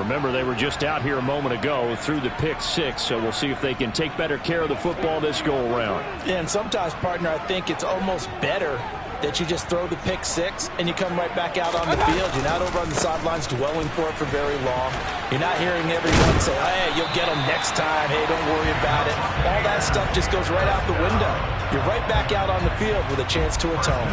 Remember, they were just out here a moment ago through the pick six, so we'll see if they can take better care of the football this go-around. Yeah, and sometimes, partner, I think it's almost better that you just throw the pick six and you come right back out on the field. You're not over on the sidelines dwelling for it for very long. You're not hearing everyone say, hey, you'll get them next time. Hey, don't worry about it. All that stuff just goes right out the window. You're right back out on the field with a chance to atone.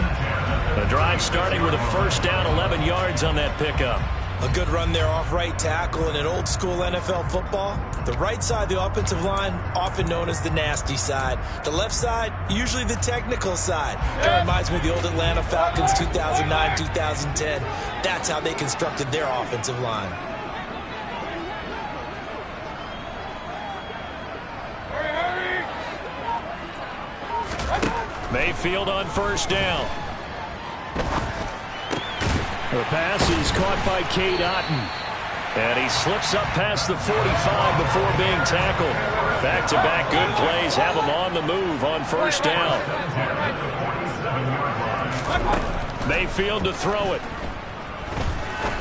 The drive starting with a first down, 11 yards on that pickup. A good run there off right tackle in an old-school NFL football. The right side of the offensive line, often known as the nasty side. The left side, usually the technical side. Kind of reminds me of the old Atlanta Falcons 2009, 2010. That's how they constructed their offensive line. Mayfield on first down. The pass is caught by Cade Otton. And he slips up past the 45 before being tackled. Back-to-back good plays have him on the move on first down. Mayfield to throw it.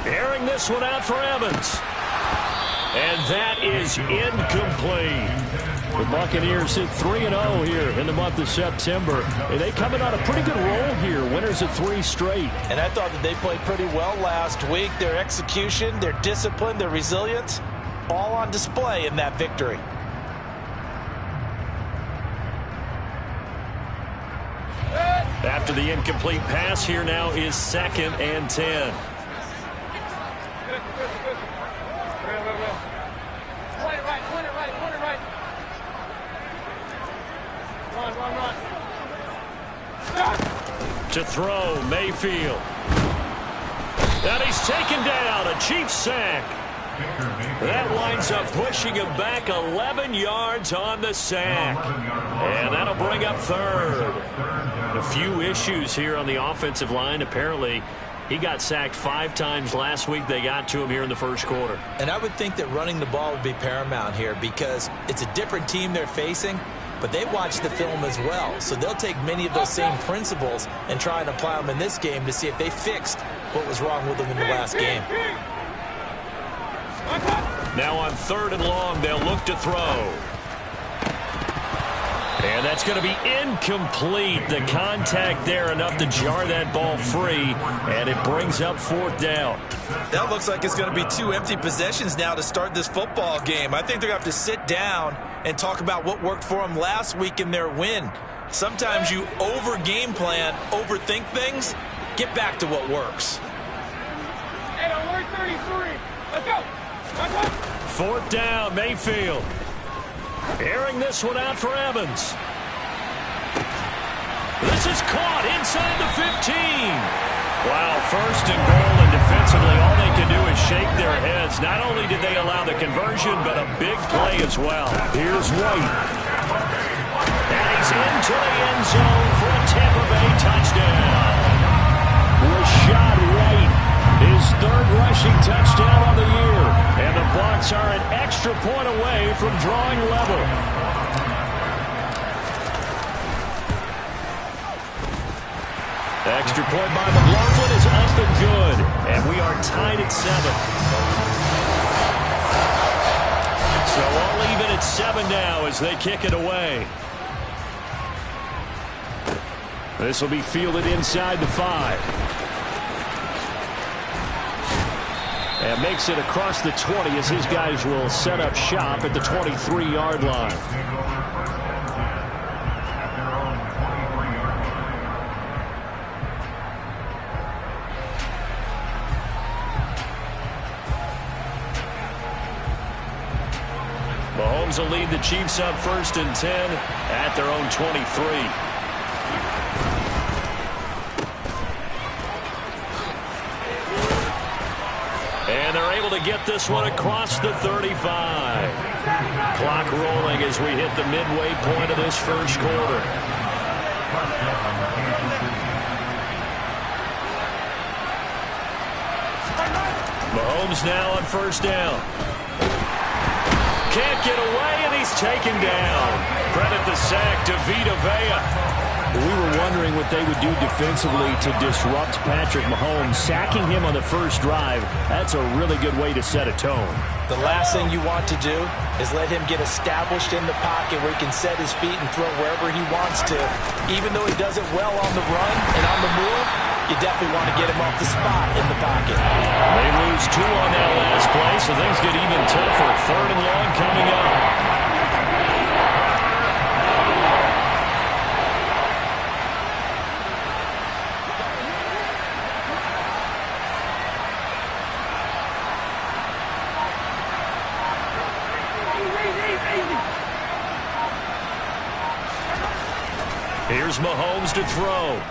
Airing this one out for Evans. And that is incomplete. The Buccaneers hit 3-0 here in the month of September. And they coming on a pretty good roll here. Winners of 3 straight. And I thought that they played pretty well last week. Their execution, their discipline, their resilience, all on display in that victory. After the incomplete pass, here now is 2nd and 10. To throw, Mayfield. And he's taken down, a Chiefs sack. That winds up pushing him back 11 yards on the sack. And that'll bring up 3rd. A few issues here on the offensive line. Apparently, he got sacked 5 times last week. They got to him here in the first quarter. And I would think that running the ball would be paramount here because it's a different team they're facing. But they watch the film as well, so they'll take many of those same principles and try and apply them in this game to see if they fixed what was wrong with them in the last game. Now on 3rd and long, they'll look to throw. And that's going to be incomplete. The contact there enough to jar that ball free, and it brings up 4th down. That looks like it's going to be 2 empty possessions now to start this football game. I think they're going to have to sit down and talk about what worked for them last week in their win. Sometimes you over-game plan, overthink things. Get back to what works. Hey, don't worry, 33. Let's go. Let's go. 4th down, Mayfield. Airing this one out for Evans. This is caught inside the 15. Wow, 1st and goal, and defensively all they can do is shake their heads. Not only did they allow the conversion, but a big play as well. Here's White. And he's into the end zone for a Tampa Bay touchdown. Rashad White, his 3rd rushing touchdown on the year. And the Bucs are an extra point away from drawing level. Extra point by McLaughlin is up and good. And we are tied at 7. So all even at 7 now as they kick it away. This will be fielded inside the 5. And makes it across the 20 as his guys will set up shop at the 23-yard line. Mahomes will lead the Chiefs up 1st and 10 at their own 23. And they're able to get this one across the 35. Clock rolling as we hit the midway point of this first quarter. Mahomes now on 1st down. Can't get away, and he's taken down. Credit the sack to Vita Vea. We were wondering what they would do defensively to disrupt Patrick Mahomes. Sacking him on the first drive, that's a really good way to set a tone. The last thing you want to do is let him get established in the pocket where he can set his feet and throw wherever he wants to. Even though he does it well on the run and on the move, you definitely want to get him off the spot in the pocket. They lose 2 on that last play, so things get even tougher. 3rd and long coming up. Here's Mahomes to throw.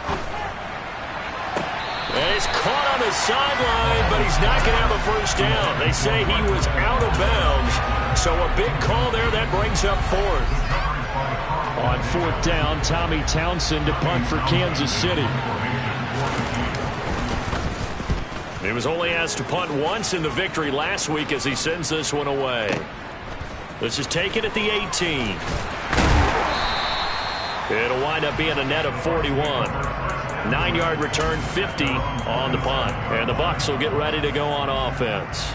And he's caught on the sideline, but he's not going to have a first down. They say he was out of bounds, so a big call there that brings up 4th. On 4th down, Tommy Townsend to punt for Kansas City. He was only asked to punt once in the victory last week as he sends this one away. This is taken at the 18. It'll wind up being a net of 41. 9-yard return, 50 on the punt. And the Bucs will get ready to go on offense.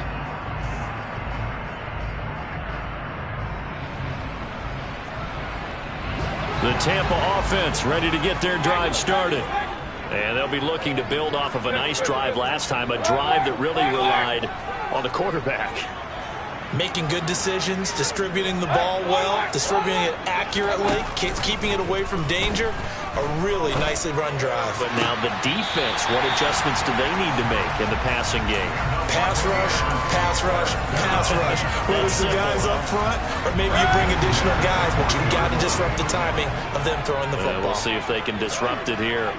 The Tampa offense ready to get their drive started. And they'll be looking to build off of a nice drive last time, a drive that really relied on the quarterback. Making good decisions, distributing the ball well, distributing it accurately, keeping it away from danger. A really nicely run drive. But now the defense, what adjustments do they need to make in the passing game? Pass rush, pass rush, pass rush. Whether it's the guys up front or maybe you bring additional guys, but you've got to disrupt the timing of them throwing the football. We'll see if they can disrupt it here.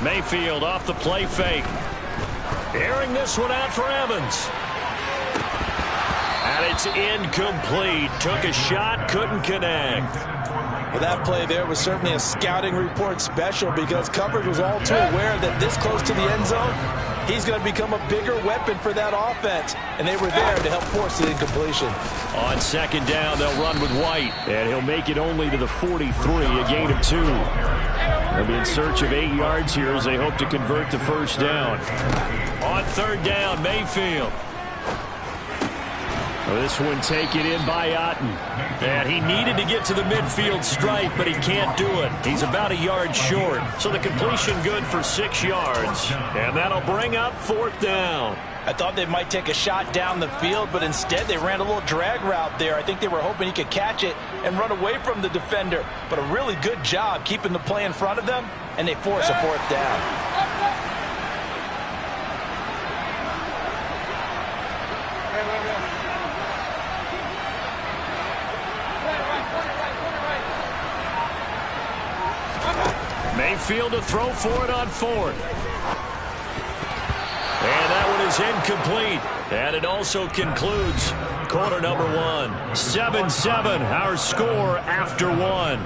Mayfield off the play fake. Airing this one out for Evans. And it's incomplete. Took a shot, couldn't connect. Well, that play there was certainly a scouting report special because coverage was all too aware that this close to the end zone, he's going to become a bigger weapon for that offense. And they were there to help force the incompletion. On 2nd down, they'll run with White. And he'll make it only to the 43, a gain of 2. They'll be in search of 8 yards here as they hope to convert the first down. On 3rd down, Mayfield. This one taken in by Otten. And he needed to get to the midfield stripe, but he can't do it. He's about a yard short. So the completion good for 6 yards. And that'll bring up 4th down. I thought they might take a shot down the field, but instead they ran a little drag route there. I think they were hoping he could catch it and run away from the defender. But a really good job keeping the play in front of them, and they force a 4th down. Mayfield to throw for it on 4th. And that one is incomplete. And it also concludes quarter number 1. 7-7, our score after 1.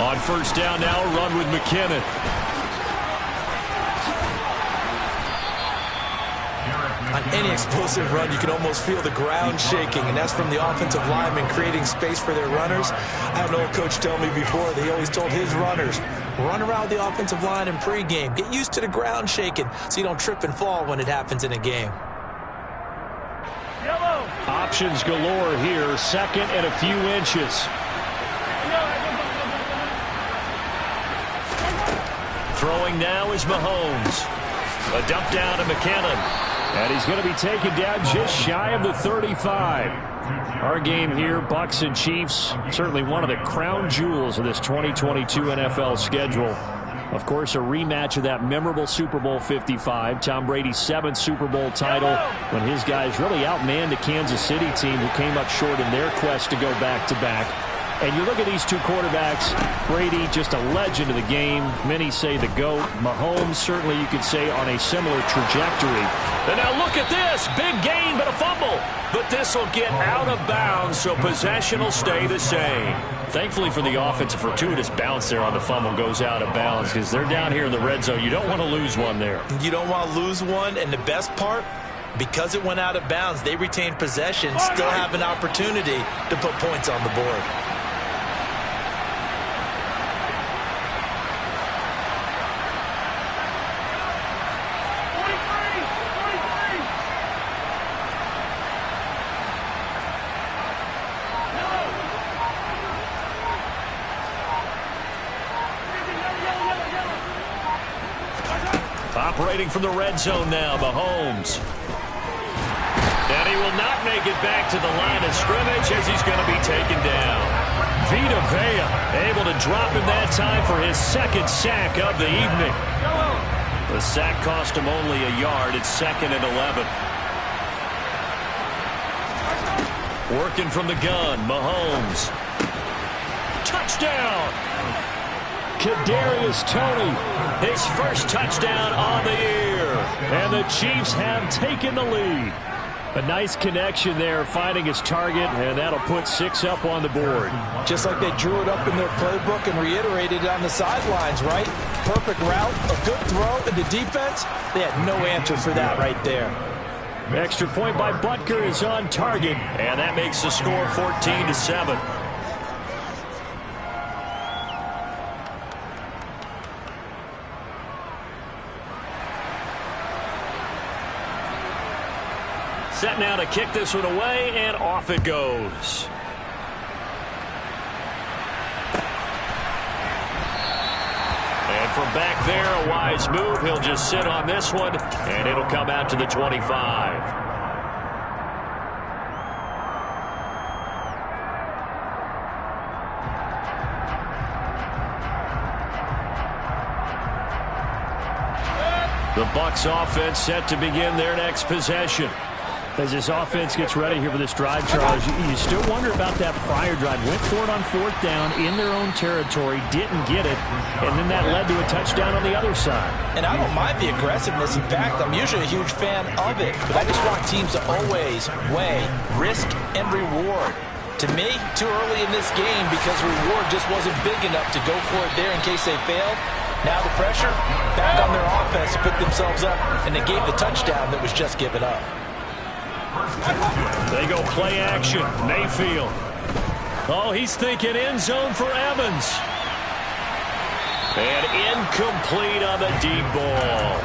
On 1st down now, run with McKinnon. On any explosive run, you can almost feel the ground shaking, and that's from the offensive linemen creating space for their runners. I had an old coach tell me before that he always told his runners, run around the offensive line in pregame. Get used to the ground shaking so you don't trip and fall when it happens in a game. Yellow. Options galore here. 2nd and a few inches. Throwing now is Mahomes. A dump down to McKinnon. And he's going to be taken down just shy of the 35. Our game here, Bucs and Chiefs, certainly one of the crown jewels of this 2022 NFL schedule. Of course, a rematch of that memorable Super Bowl 55, Tom Brady's 7th Super Bowl title, when his guys really outmanned the Kansas City team who came up short in their quest to go back-to-back. And you look at these two quarterbacks, Brady, just a legend of the game. Many say the GOAT. Mahomes, certainly you could say, on a similar trajectory. And now look at this. Big gain, but a fumble. But this will get out of bounds, so possession will stay the same. Thankfully for the offense, a fortuitous bounce there on the fumble goes out of bounds because they're down here in the red zone. You don't want to lose one there. You don't want to lose one, and the best part, because it went out of bounds, they retained possession, still have an opportunity to put points on the board. Operating from the red zone now, Mahomes. And he will not make it back to the line of scrimmage as he's going to be taken down. Vita Vea able to drop him that time for his second sack of the evening. The sack cost him only a yard. It's 2nd and 11. Working from the gun, Mahomes. Touchdown! Kadarius Toney, his first touchdown on the year. And the Chiefs have taken the lead. A nice connection there, finding his target, and that'll put 6 up on the board. Just like they drew it up in their playbook and reiterated it on the sidelines, right? Perfect route, a good throw, and the defense, they had no answer for that right there. Extra point by Butker is on target, and that makes the score 14-7. Set now to kick this one away, and off it goes. And from back there, a wise move. He'll just sit on this one, and it'll come out to the 25. The Bucs offense set to begin their next possession. As this offense gets ready here for this drive, Charles, you still wonder about that prior drive. Went for it on 4th down in their own territory, didn't get it, and then that led to a touchdown on the other side. And I don't mind the aggressiveness. In fact, I'm usually a huge fan of it, but I just want teams to always weigh risk and reward. To me, too early in this game because reward just wasn't big enough to go for it there in case they failed. Now the pressure back on their offense to pick themselves up, and they gave the touchdown that was just given up. They go play action. Mayfield. Oh, he's thinking end zone for Evans. And incomplete on the deep ball.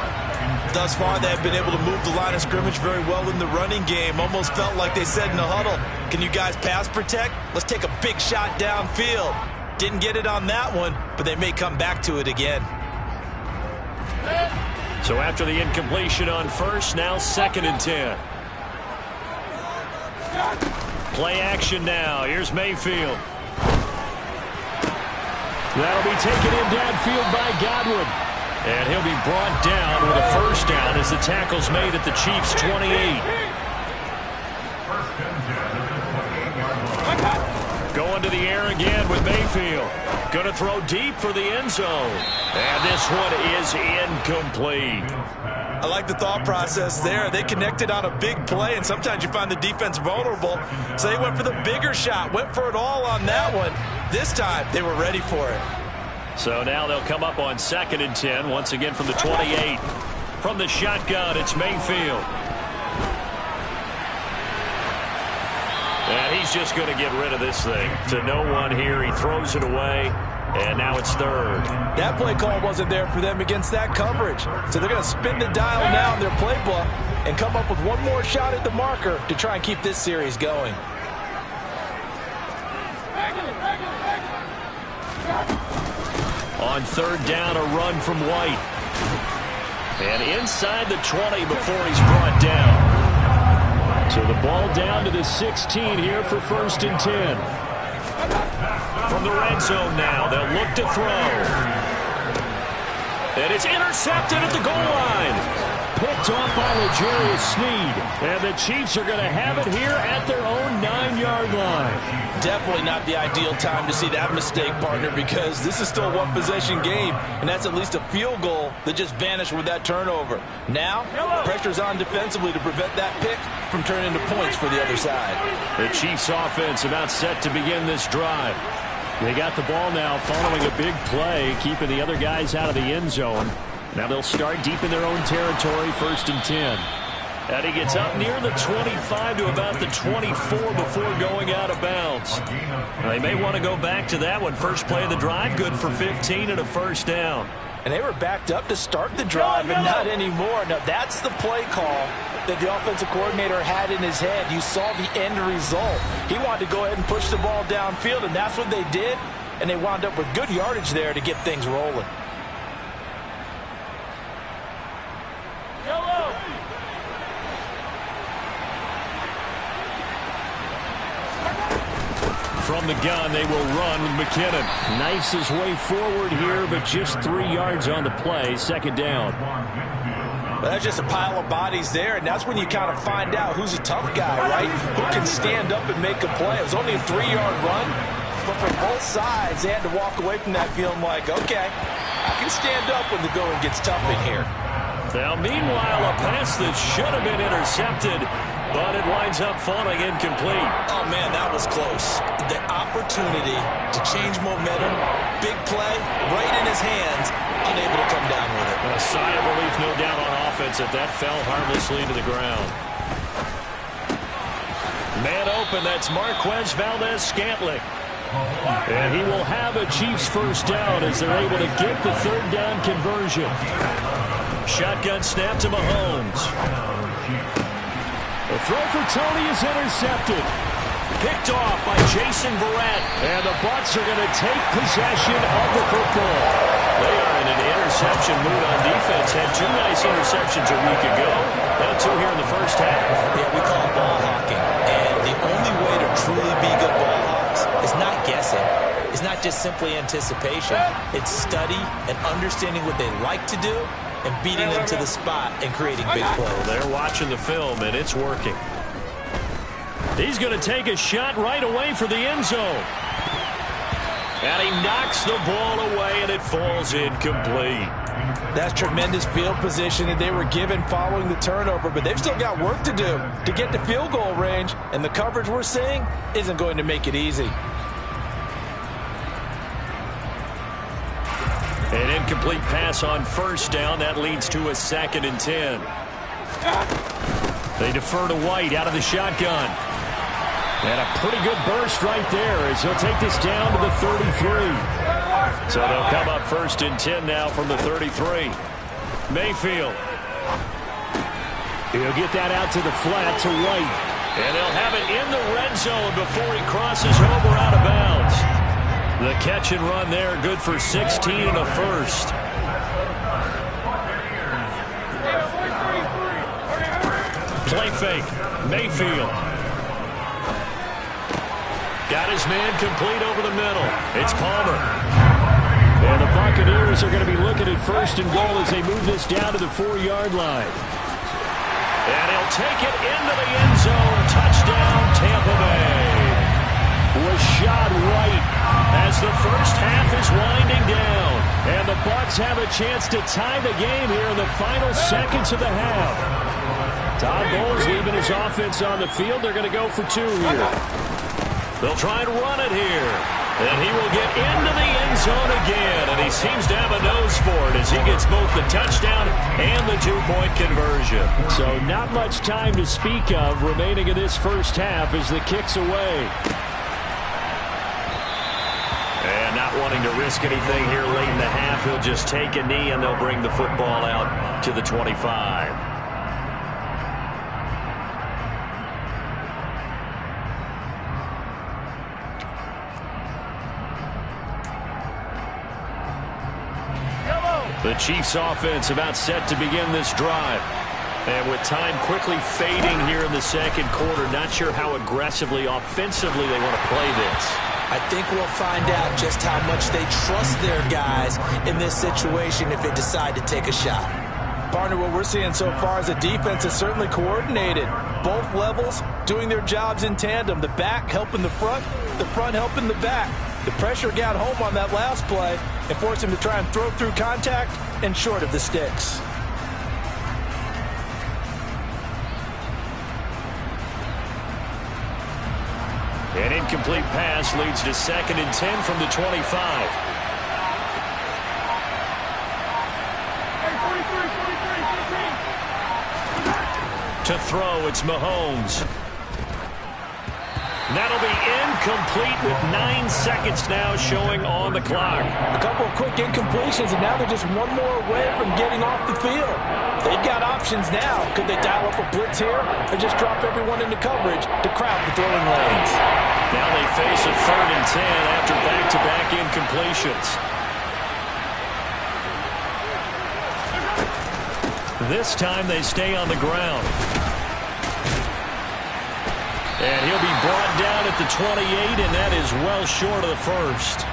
Thus far, they have been able to move the line of scrimmage very well in the running game. Almost felt like they said in the huddle, can you guys pass protect? Let's take a big shot downfield. Didn't get it on that one, but they may come back to it again. So after the incompletion on first, now 2nd and 10. Play action now. Here's Mayfield. That'll be taken in downfield by Godwin. And he'll be brought down with a first down as the tackle's made at the Chiefs' 28. Going to the air again with Mayfield. Going to throw deep for the end zone. And this one is incomplete. I like the thought process there. They connected on a big play, and sometimes you find the defense vulnerable. So they went for the bigger shot, went for it all on that one. This time, they were ready for it. So now they'll come up on 2nd and 10, once again from the 28. From the shotgun, it's Mayfield. And he's just going to get rid of this thing. To no one here, he throws it away. And now it's 3rd. That play call wasn't there for them against that coverage. So they're going to spin the dial now in their playbook and come up with one more shot at the marker to try and keep this series going. On 3rd down, a run from White. And inside the 20 before he's brought down. So the ball down to the 16 here for 1st and 10. From the red zone now, they'll look to throw. And it's intercepted at the goal line. picked off by L'Jarius Sneed. And the Chiefs are going to have it here at their own 9-yard line. Definitely not the ideal time to see that mistake, partner, because this is still a one-possession game, and that's at least a field goal that just vanished with that turnover. Now, pressure's on defensively to prevent that pick from turning into points for the other side. The Chiefs offense about set to begin this drive. They got the ball now following a big play, keeping the other guys out of the end zone. Now they'll start deep in their own territory, 1st and 10. And he gets up near the 25 to about the 24 before going out of bounds. They may want to go back to that one. First play of the drive, good for 15 and a first down. And they were backed up to start the drive, but not anymore. Now, that's the play call that the offensive coordinator had in his head. You saw the end result. He wanted to go ahead and push the ball downfield, and that's what they did. And they wound up with good yardage there to get things rolling. From the gun, they will run with McKinnon. Knifes his way forward here, but just 3 yards on the play. 2nd down. Well, that's just a pile of bodies there, and that's when you kind of find out who's a tough guy, right? Who can stand up and make a play. It was only a 3-yard run, but for both sides, they had to walk away from that feeling like, okay, I can stand up when the going gets tough in here. Now, meanwhile, a pass that should have been intercepted, but it winds up falling incomplete. Oh, man, that was close. The opportunity to change momentum, big play, right in his hands, unable to come down with it. A sigh of relief, no doubt, on offense that fell harmlessly to the ground. Man open, that's Marquez Valdes-Scantling. And he will have a Chiefs first down as they're able to get the 3rd down conversion. Shotgun snap to Mahomes. The throw for Tony is intercepted. Picked off by Jason Verrett. And the Bucs are going to take possession of the football. They are in an interception mood on defense. Had 2 nice interceptions a week ago. Now 2 here in the first half. Yeah, we call it ball hawking. And the only way to truly be good ball hawks is not guessing. It's not just simply anticipation. It's study and understanding what they like to do and beating them to the spot and creating big plays. Well, they're watching the film, and it's working. He's going to take a shot right away for the end zone. And he knocks the ball away, and it falls incomplete. That's tremendous field position that they were given following the turnover, but they've still got work to do to get to field goal range, and the coverage we're seeing isn't going to make it easy. An incomplete pass on first down. That leads to a 2nd and 10. They defer to White out of the shotgun. And a pretty good burst right there as he'll take this down to the 33. So they'll come up 1st and 10 now from the 33. Mayfield. He'll get that out to the flat to White. And they'll have it in the red zone before he crosses over out of bounds. The catch and run there, good for 16 and a first. Play fake. Mayfield. Got his man complete over the middle. It's Palmer. And the Buccaneers are going to be looking at 1st and goal as they move this down to the 4-yard line. And he'll take it into the end zone. Touchdown, Tampa Bay. Was shot right as the first half is winding down. And the Bucs have a chance to tie the game here in the final seconds of the half. Todd Bowles leaving his offense on the field. They're going to go for 2 here. They'll try and run it here. And he will get into the end zone again. And he seems to have a nose for it as he gets both the touchdown and the 2-point conversion. So not much time to speak of remaining in this first half as the kick's away. And not wanting to risk anything here late in the half, he'll just take a knee and they'll bring the football out to the 25. The Chiefs offense about set to begin this drive. And with time quickly fading here in the second quarter, not sure how aggressively, offensively they want to play this. I think we'll find out just how much they trust their guys in this situation if they decide to take a shot. Partner, what we're seeing so far is the defense is certainly coordinated. Both levels doing their jobs in tandem. The back helping the front helping the back. The pressure got home on that last play and forced him to try and throw through contact and short of the sticks. An incomplete pass leads to 2nd and 10 from the 25. To throw, it's Mahomes. That'll be incomplete with 9 seconds now showing on the clock. A couple of quick incompletions, and now they're just one more away from getting off the field. They've got options now. Could they dial up a blitz here or just drop everyone into coverage to crowd the throwing lanes? Now they face a 3rd and 10 after back-to-back incompletions. This time they stay on the ground. And he'll be brought down at the 28, and that is well short of the first.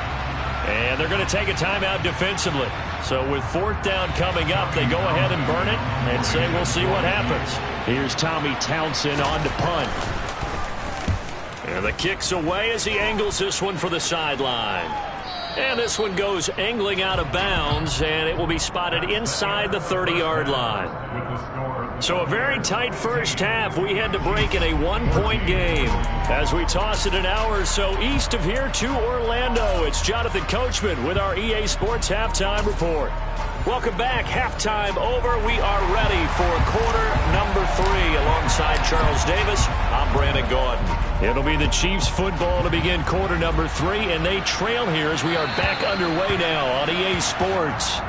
And they're going to take a timeout defensively. So with 4th down coming up, they go ahead and burn it and say we'll see what happens. Here's Tommy Townsend on to punt. And the kick's away as he angles this one for the sideline. And this one goes angling out of bounds, and it will be spotted inside the 30-yard line. So a very tight first half. We had to break in a 1-point game. As we toss it an hour or so east of here to Orlando, it's Jonathan Coachman with our EA Sports Halftime Report. Welcome back. Halftime over. We are ready for quarter number 3. Alongside Charles Davis, I'm Brandon Gaudin. It'll be the Chiefs football to begin quarter number 3, and they trail here as we are back underway now on EA Sports.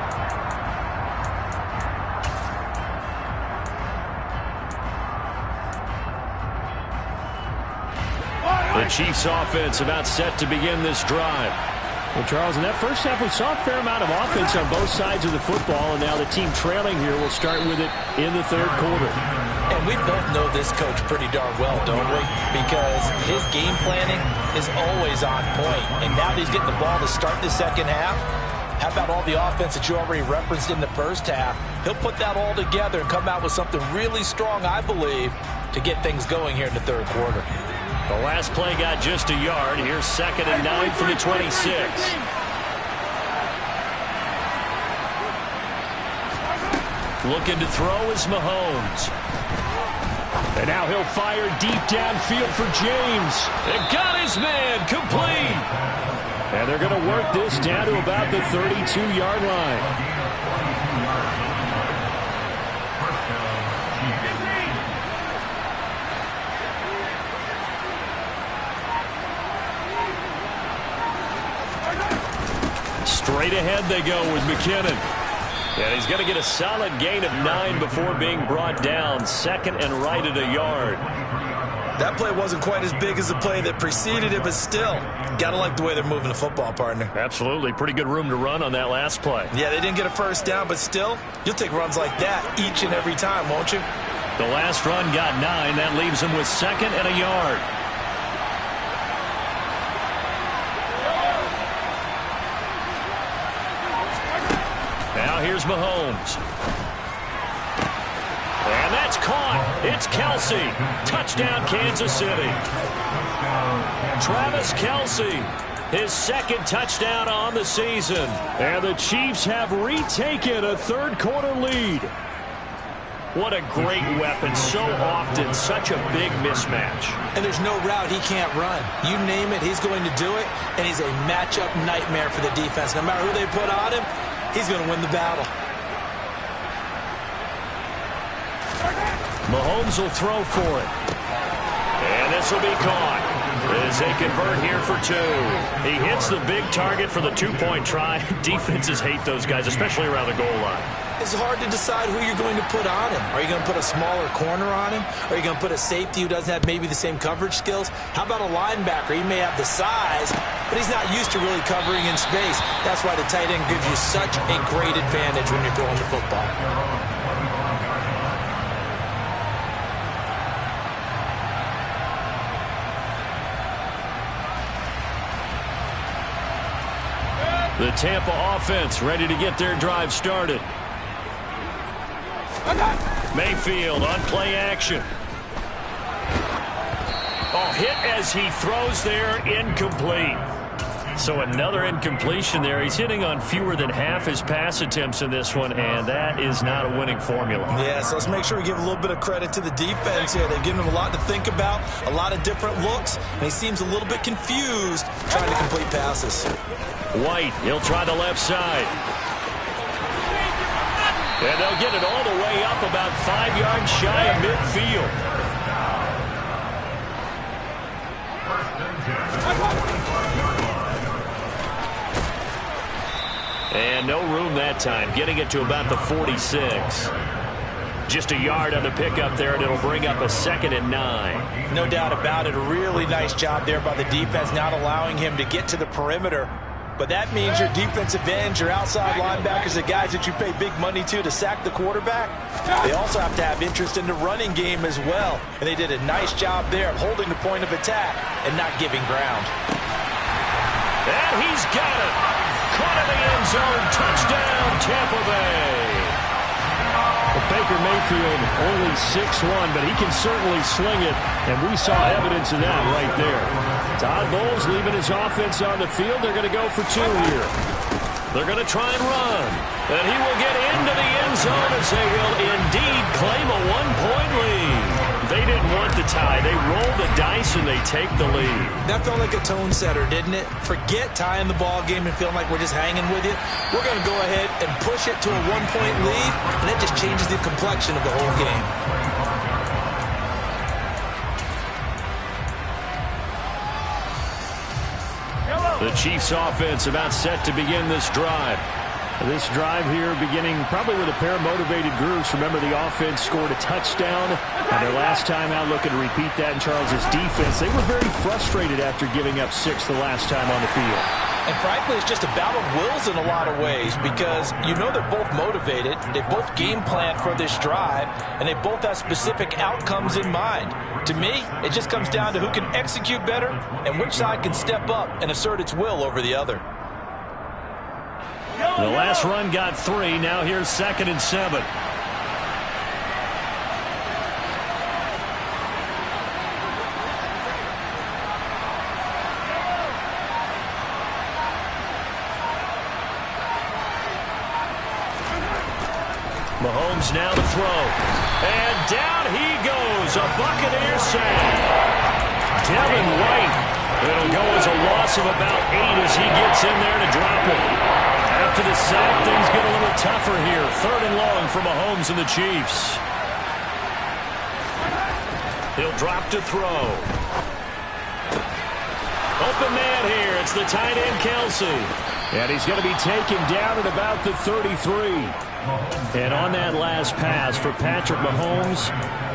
The Chiefs offense about set to begin this drive. Well, Charles, in that first half, we saw a fair amount of offense on both sides of the football, and now the team trailing here will start with it in the 3rd quarter. And we both know this coach pretty darn well, don't we? Because his game planning is always on point. And now that he's getting the ball to start the second half, how about all the offense that you already referenced in the first half? He'll put that all together and come out with something really strong, I believe, to get things going here in the 3rd quarter. The last play got just a yard. Here's 2nd and 9 from the 26. Looking to throw is Mahomes. And now he'll fire deep downfield for James. And got his man complete. And they're going to work this down to about the 32-yard line. Straight ahead they go with McKinnon. And he's going to get a solid gain of 9 before being brought down. 2nd and right at a yard. That play wasn't quite as big as the play that preceded it, but still, got to like the way they're moving the football, partner. Absolutely. Pretty good room to run on that last play. Yeah, they didn't get a first down, but still, you'll take runs like that each and every time, won't you? The last run got 9. That leaves him with 2nd and a yard. Now here's Mahomes. And that's caught. It's Kelce. Touchdown, Kansas City. Travis Kelce, his 2nd touchdown on the season. And the Chiefs have retaken a 3rd quarter lead. What a great weapon. So often, such a big mismatch. And there's no route he can't run. You name it, he's going to do it. And he's a matchup nightmare for the defense. No matter who they put on him, he's going to win the battle. Mahomes will throw for it. And this will be caught as they convert here for 2. He hits the big target for the 2-point try. Defenses hate those guys, especially around the goal line. It's hard to decide who you're going to put on him. Are you going to put a smaller corner on him? Are you going to put a safety who doesn't have maybe the same coverage skills? How about a linebacker? He may have the size, but he's not used to really covering in space. That's why the tight end gives you such a great advantage when you're throwing the football. The Tampa offense ready to get their drive started. Mayfield on play action. Oh, hit as he throws there, incomplete. So another incompletion there. He's hitting on fewer than half his pass attempts in this one, and that is not a winning formula. Yeah, so let's make sure we give a little bit of credit to the defense here. They've given him a lot to think about, a lot of different looks, and he seems a little bit confused trying to complete passes. White, he'll try the left side. And they'll get it all the way up about 5 yards shy of midfield. And no room that time, getting it to about the 46. Just a yard on the pickup there, and it'll bring up a 2nd and 9. No doubt about it. A really nice job there by the defense, not allowing him to get to the perimeter. But that means your defensive ends, your outside linebackers, the guys that you pay big money to sack the quarterback, they also have to have interest in the running game as well. And they did a nice job there of holding the point of attack and not giving ground. And he's got it. Caught in the end zone. Touchdown, Tampa Bay. Well, Baker Mayfield only 6'1", but he can certainly sling it, and we saw evidence of that right there. Todd Bowles leaving his offense on the field. They're going to go for 2 here. They're going to try and run, and he will get into the end zone as they will indeed claim a 1-point lead. They didn't want the tie. They roll the dice, and they take the lead. That felt like a tone setter, didn't it? Forget tying the ball game and feeling like we're just hanging with you. We're going to go ahead and push it to a 1-point lead, and that just changes the complexion of the whole game. The Chiefs offense about set to begin this drive. This drive here beginning probably with a pair of motivated groups. Remember, the offense scored a touchdown, and their last time out looking to repeat that in Charles's defense. They were very frustrated after giving up 6 the last time on the field. And frankly, it's just a battle of wills in a lot of ways because you know they're both motivated, they both game plan for this drive, and they both have specific outcomes in mind. To me, it just comes down to who can execute better and which side can step up and assert its will over the other. The last run got 3. Now here's 2nd and 7. Mahomes now to throw. And down he goes. A Buccaneer sack. Devin White. It'll go as a loss of about 8 as he gets in there to drop it. After the sack, things get a little tougher here. 3rd and long for Mahomes and the Chiefs. He'll drop to throw. Open man here. It's the tight end, Kelsey. And he's going to be taken down at about the 33. And on that last pass for Patrick Mahomes,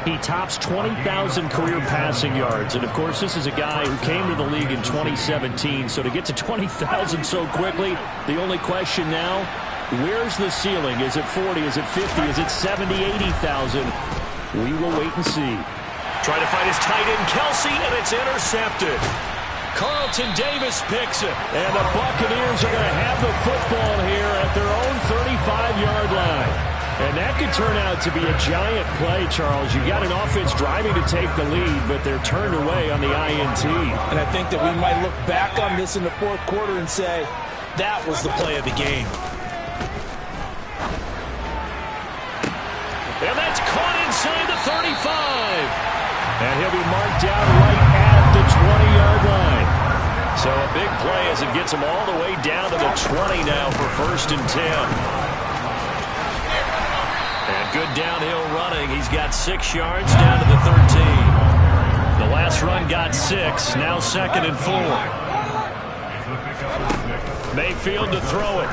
he tops 20,000 career passing yards. And, of course, this is a guy who came to the league in 2017. So to get to 20,000 so quickly, the only question now, where's the ceiling? Is it 40? Is it 50? Is it 70, 80,000? We will wait and see. Trying to find his tight end, Kelsey, and it's intercepted. Carlton Davis picks it. And the Buccaneers are going to have the football here at their own 35-yard line. And that could turn out to be a giant play, Charles. You got an offense driving to take the lead, but they're turned away on the INT. And I think that we might look back on this in the 4th quarter and say, that was the play of the game. And that's caught inside the 35. And he'll be marked down right at the 20-yard line. So a big play as it gets him all the way down to the 20 now for 1st and 10. And good downhill running. He's got 6 yards down to the 13. The last run got 6. Now 2nd and 4. Mayfield to throw it.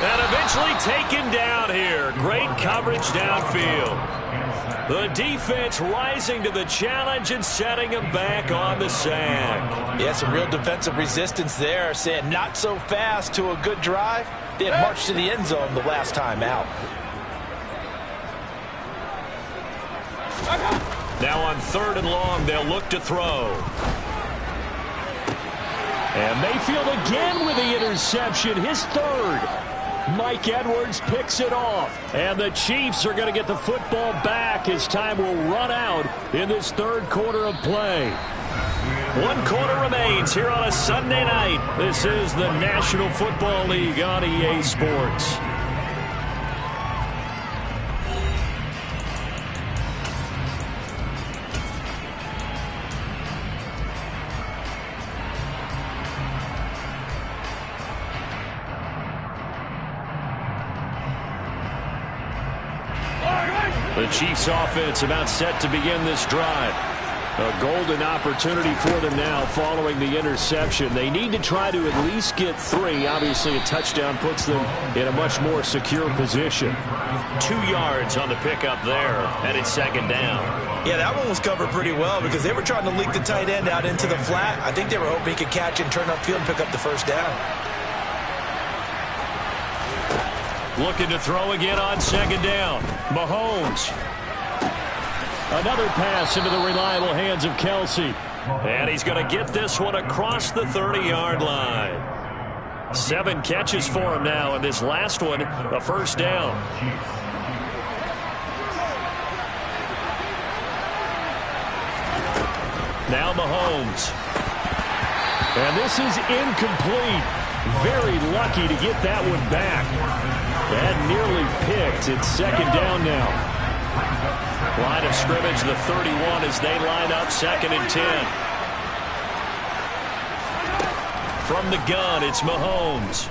And eventually taken down here. Great coverage downfield. The defense rising to the challenge and setting him back on the sack. Yeah, some real defensive resistance there, saying not so fast to a good drive. They had marched to the end zone the last time out. Now on 3rd and long, they'll look to throw. And Mayfield again with the interception, his third. Mike Edwards picks it off. And the Chiefs are going to get the football back as time will run out in this third quarter of play. 1 quarter remains here on a Sunday night. This is the National Football League on EA Sports. The Chiefs offense about set to begin this drive. A golden opportunity for them now following the interception. They need to try to at least get 3. Obviously, a touchdown puts them in a much more secure position. 2 yards on the pickup there, and it's second down. Yeah, that one was covered pretty well because they were trying to leak the tight end out into the flat. I think they were hoping he could catch and turn upfield and pick up the first down. Looking to throw again on second down. Mahomes. Another pass into the reliable hands of Kelsey. And he's going to get this one across the 30-yard line. 7 catches for him now, and this last one, a first down. Now Mahomes. And this is incomplete. Very lucky to get that one back. That nearly picked. It's second down now. Line of scrimmage, the 31 as they line up, second and 10. From the gun, it's Mahomes.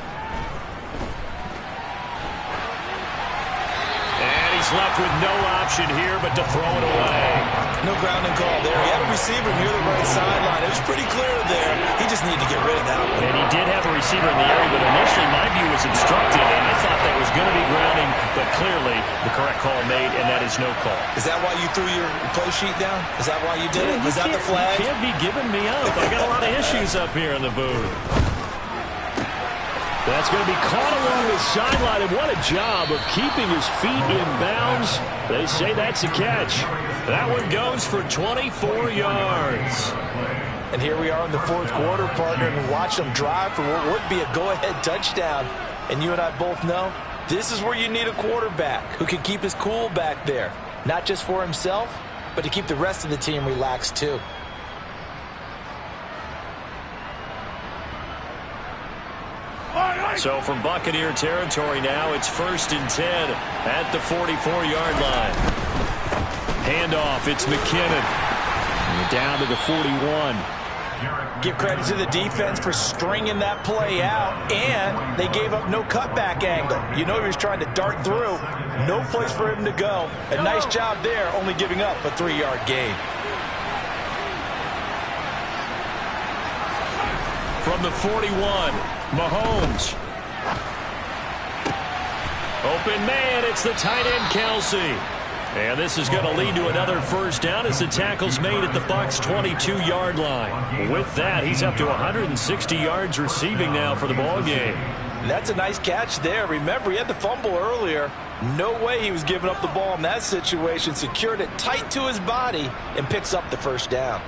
And he's left with no option here but to throw it away. No grounding call there. He had a receiver near the right sideline. It was pretty clear there. He just needed to get rid of that one. And he did have a receiver in the area, but initially my view was obstructed, and I thought that was going to be grounding, but clearly the correct call made, and that is no call. Is that why you threw your play sheet down? Is that why you did it? Was that the flag? You can't be giving me up. I got a lot of issues up here in the booth. That's going to be caught along the sideline, and what a job of keeping his feet in bounds. They say that's a catch. That one goes for 24 yards. And here we are in the fourth quarter, partner, and watch them drive for what would be a go-ahead touchdown. And you and I both know this is where you need a quarterback who can keep his cool back there. Not just for himself, but to keep the rest of the team relaxed too. So from Buccaneer territory now, it's first and 10 at the 44-yard line. Handoff, it's McKinnon. Down to the 41. Give credit to the defense for stringing that play out, and they gave up no cutback angle. You know he was trying to dart through. No place for him to go. A nice job there, only giving up a 3-yard gain. From the 41, Mahomes. Open man, it's the tight end, Kelsey. And this is going to lead to another first down as the tackle's made at the Bucs' 22-yard line. With that, he's up to 160 yards receiving now for the ball game. That's a nice catch there. Remember, he had the fumble earlier. No way he was giving up the ball in that situation. Secured it tight to his body and picks up the first down.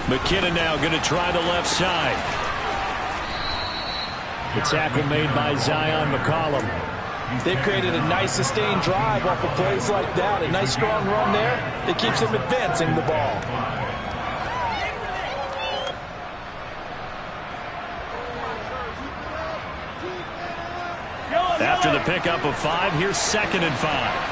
McKinnon now going to try the left side. The tackle made by Zion McCollum. They've created a nice sustained drive off of plays like that. A nice strong run there. It keeps them advancing the ball. After the pickup of 5, here's second and 5.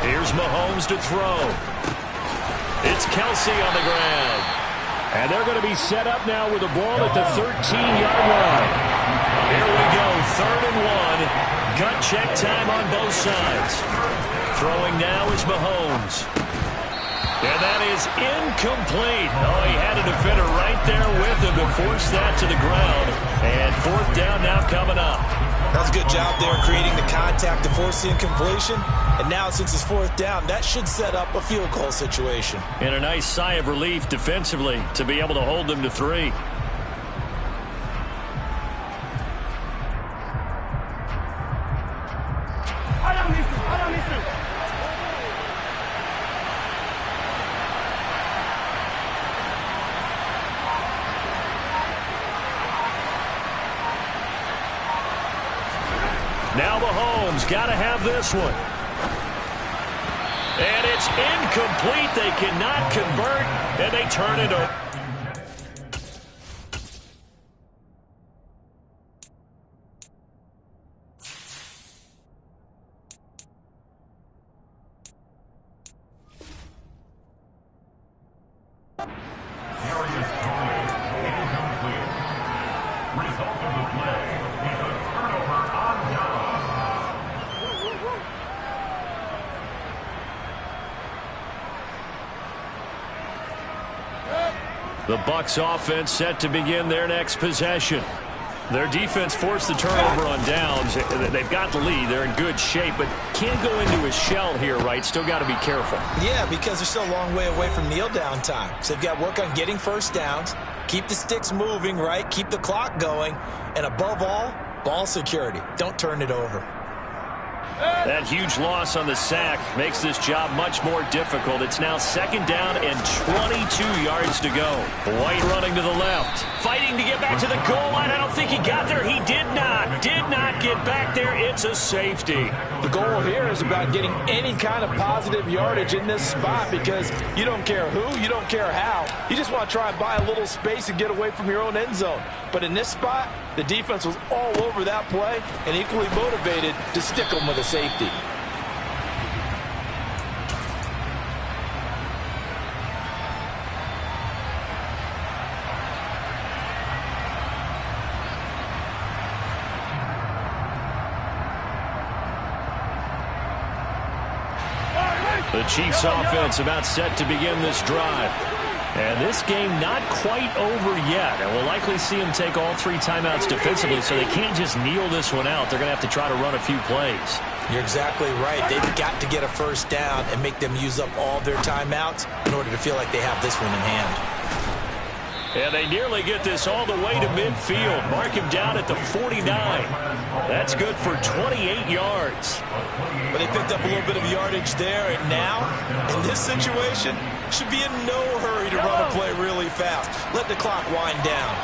Here's Mahomes to throw. It's Kelsey on the ground. And they're going to be set up now with the ball at the 13-yard line. Here we go, 3rd and 1. Gut check time on both sides. Throwing now is Mahomes. And that is incomplete. Oh, he had a defender right there with him to force that to the ground. And fourth down now coming up. That's a good job there creating the contact to force the incompletion. And now since it's fourth down, that should set up a field goal situation. And a nice sigh of relief defensively to be able to hold them to 3. Now Mahomes got to have this one. And it's incomplete. They cannot convert, and they turn it over. The Bucs offense set to begin their next possession. Their defense forced the turnover on downs. They've got the lead. They're in good shape, but can't go into a shell here, right? Still got to be careful. Yeah, because they're still a long way away from kneel down time. So they've got to work on getting first downs, keep the sticks moving, right? Keep the clock going, and above all, ball security. Don't turn it over. That huge loss on the sack makes this job much more difficult. It's now second down and 22 yards to go. White running to the left. Fighting to get back to the goal line. I don't think he got there. He did not. Did not get back there. It's a safety. The goal here is about getting any kind of positive yardage in this spot because you don't care who, you don't care how. You just want to try and buy a little space and get away from your own end zone. But in this spot, the defense was all over that play and equally motivated to stick them with a safety. The Chiefs offense about set to begin this drive. And this game not quite over yet. And we'll likely see them take all 3 timeouts defensively, so they can't just kneel this one out. They're going to have to try to run a few plays. You're exactly right. They've got to get a first down and make them use up all their timeouts in order to feel like they have this one in hand. And they nearly get this all the way to midfield. Mark him down at the 49. That's good for 28 yards. But they picked up a little bit of yardage there, and now, in this situation, should be in no hurry to run a play really fast. Let the clock wind down.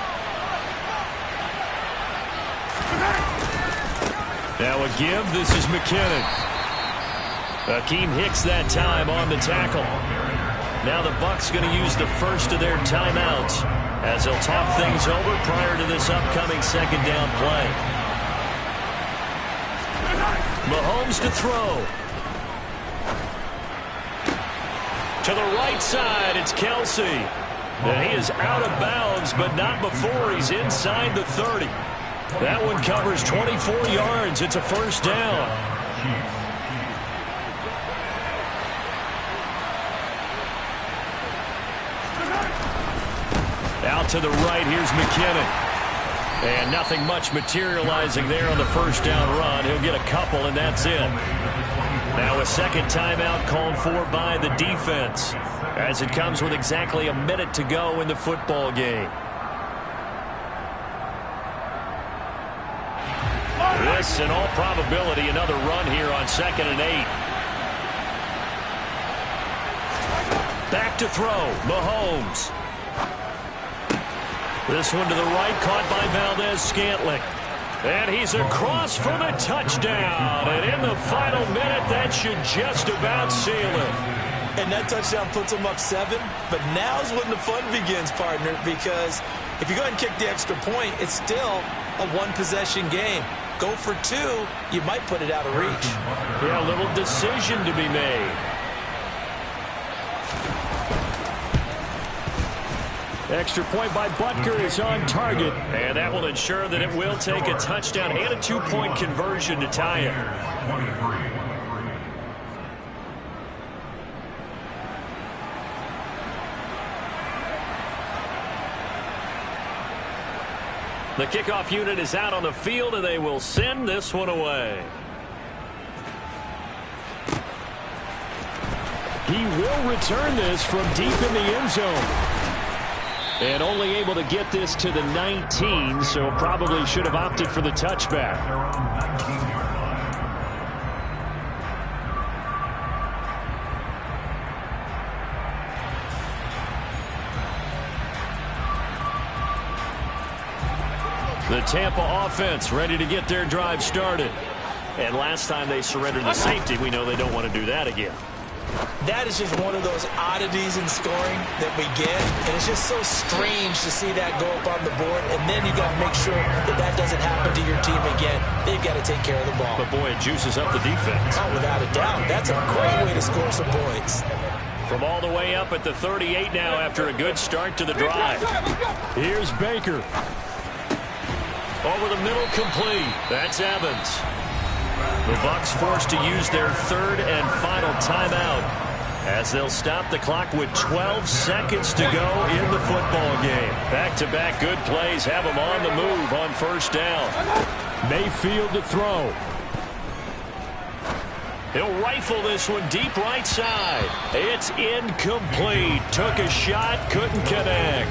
Now a give. This is McKinnon. Akeem Hicks that time on the tackle. Now the Bucs going to use the first of their timeouts as they'll talk things over prior to this upcoming second down play. Mahomes to throw. To the right side, it's Kelsey. And he is out of bounds, but not before he's inside the 30. That one covers 24 yards. It's a first down. Out to the right, here's McKinnon. And nothing much materializing there on the first down run. He'll get a couple, and that's it. Now a second timeout called for by the defense as it comes with exactly a minute to go in the football game. This, in all probability, another run here on 2nd and 8. Back to throw, Mahomes. This one to the right, caught by Valdez-Scantling. And he's across for the touchdown. And in the final minute, that should just about seal it. And that touchdown puts them up 7. But now's when the fun begins, partner, because if you go ahead and kick the extra point, it's still a one-possession game. Go for 2, you might put it out of reach. Yeah, a little decision to be made. Extra point by Butker is on target. And that will ensure that it will take a touchdown and a 2-point conversion to tie it. The kickoff unit is out on the field, and they will send this one away. He will return this from deep in the end zone. And only able to get this to the 19, so probably should have opted for the touchback. The Tampa offense ready to get their drive started. And last time they surrendered the safety, we know they don't want to do that again. That is just one of those oddities in scoring that we get. And it's just so strange to see that go up on the board. And then you got to make sure that that doesn't happen to your team again. They've got to take care of the ball. But, boy, it juices up the defense. Oh, without a doubt. That's a great way to score some points. From all the way up at the 38 now after a good start to the drive. Here's Baker. Over the middle, complete. That's Evans. The Bucs forced to use their third and final timeout as they'll stop the clock with 12 seconds to go in the football game. Back-to-back good plays have them on the move on first down. Mayfield to throw. He'll rifle this one deep right side. It's incomplete. Took a shot, couldn't connect.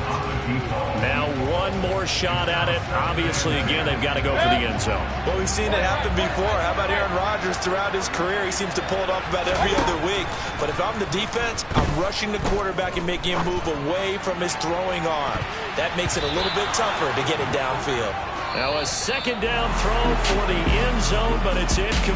Now one more shot at it. Obviously, again, they've got to go for the end zone. Well, we've seen it happen before. How about Aaron Rodgers throughout his career? He seems to pull it off about every other week. But if I'm the defense, I'm rushing the quarterback and making him move away from his throwing arm. That makes it a little bit tougher to get it downfield. Now a second down throw for the end zone, but it's incomplete.